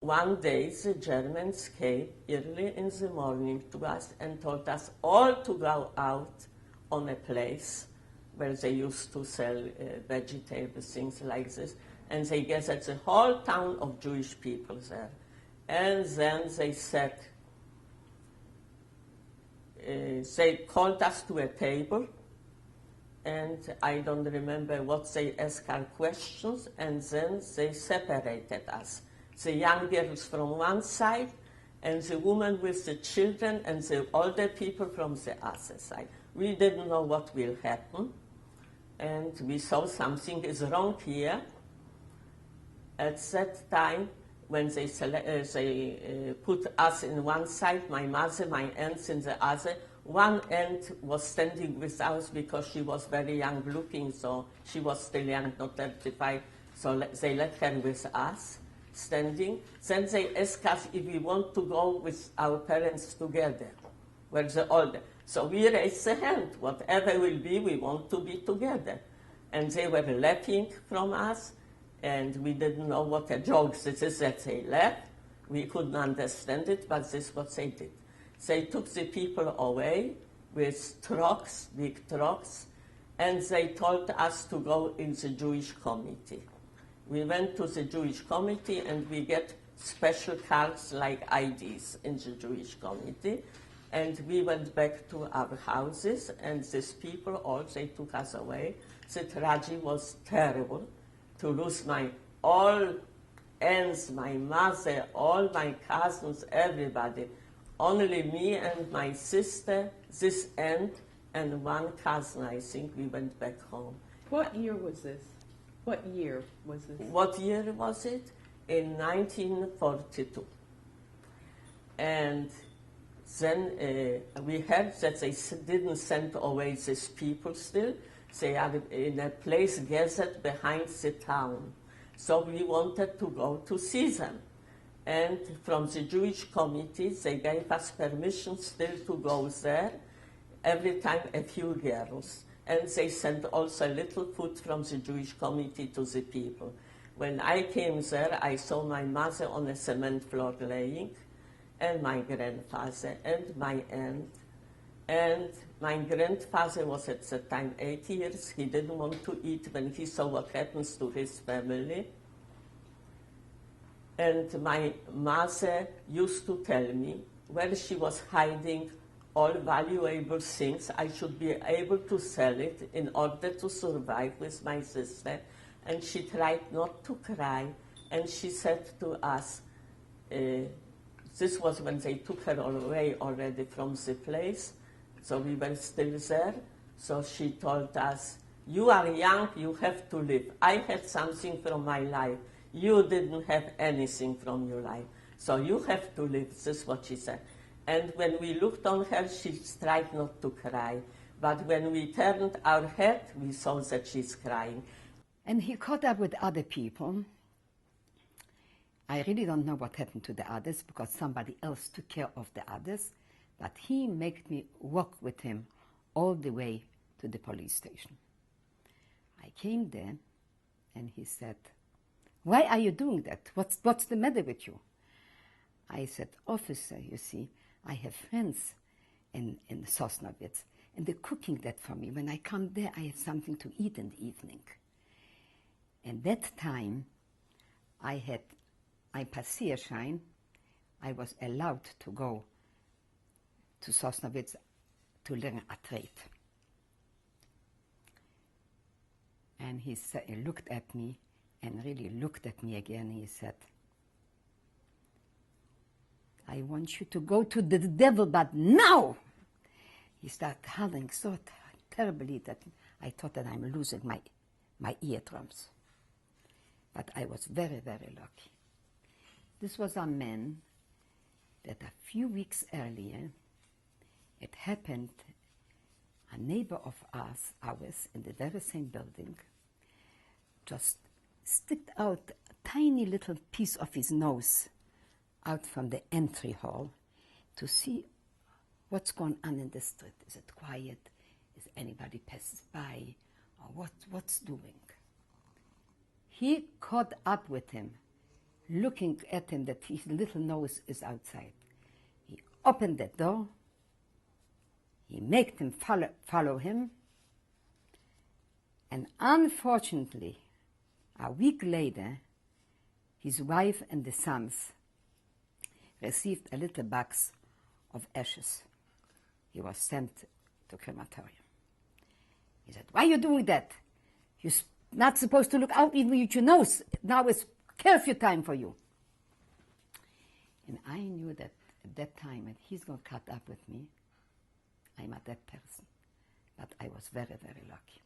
One day the Germans came early in the morning to us and told us all to go out on a place where they used to sell vegetables, things like this, and they gathered the whole town of Jewish people there. And then they said, they called us to a table, and I don't remember what they asked our questions, and then they separated us. The young girls from one side, and the woman with the children, and the older people from the other side. We didn't know what will happen, and we saw something is wrong here. At that time, when they put us in one side, my mother, my aunts in the other, one aunt was standing with us because she was very young looking, so she was still young, not 35, so they let her with us, standing. Then they asked us if we want to go with our parents together, where the older. So we raised the hand, whatever will be, we want to be together. And they were laughing from us, and we didn't know what a joke this is that they left. We couldn't understand it, but this is what they did. They took the people away with trucks, big trucks, and they told us to go in the Jewish committee. We went to the Jewish committee, and we get special cards like IDs in the Jewish committee, and we went back to our houses, and these people all, they took us away. The tragedy was terrible. To lose my all aunts, my mother, all my cousins, everybody. Only me and my sister, this aunt, and one cousin, I think, we went back home. What year was this? What year was this? What year was it? In 1942. And then we heard that they didn't send away these people still. They are in a place gathered behind the town. So we wanted to go to see them. And from the Jewish committee, they gave us permission still to go there, every time a few girls. And they sent also a little food from the Jewish committee to the people. When I came there, I saw my mother on a cement floor laying, and my grandfather, and my aunt. And my grandfather was at the time 80 years. He didn't want to eat when he saw what happens to his family. And my mother used to tell me where she was hiding all valuable things. I should be able to sell it in order to survive with my sister. And she tried not to cry. And she said to us, this was when they took her away already from the place, so we were still there. So she told us, you are young, you have to live. I had something from my life. You didn't have anything from your life. So you have to live. This is what she said. And when we looked on her, she tried not to cry. But when we turned our head, we saw that she's crying. And he caught up with other people. I really don't know what happened to the others because somebody else took care of the others. But he made me walk with him all the way to the police station. I came there, and he said, why are you doing that? What's the matter with you? I said, officer, you see, I have friends in Sosnowitz, and they're cooking that for me. When I come there, I have something to eat in the evening. And that time, I had my Passierschein. I was allowed to go to Sosnowitz to learn a trade. And he looked at me and really looked at me again. He said, I want you to go to the devil, but now! He started howling so terribly that I thought that I'm losing my eardrums. But I was very, very lucky. This was a man that a few weeks earlier, it happened, a neighbor of ours in the very same building, just sticked out a tiny little piece of his nose out from the entry hall to see what's going on in the street. Is it quiet? Is anybody passes by? Or what's doing? He caught up with him looking at him that his little nose is outside. He opened the door. He made him follow him. And unfortunately, a week later, his wife and the sons received a little box of ashes. He was sent to crematorium. He said, "Why are you doing that? You're not supposed to look out even with your nose. Now it's curfew time for you." And I knew that at that time, and he's going to cut up with me, I'm a dead person. But I was very, very lucky.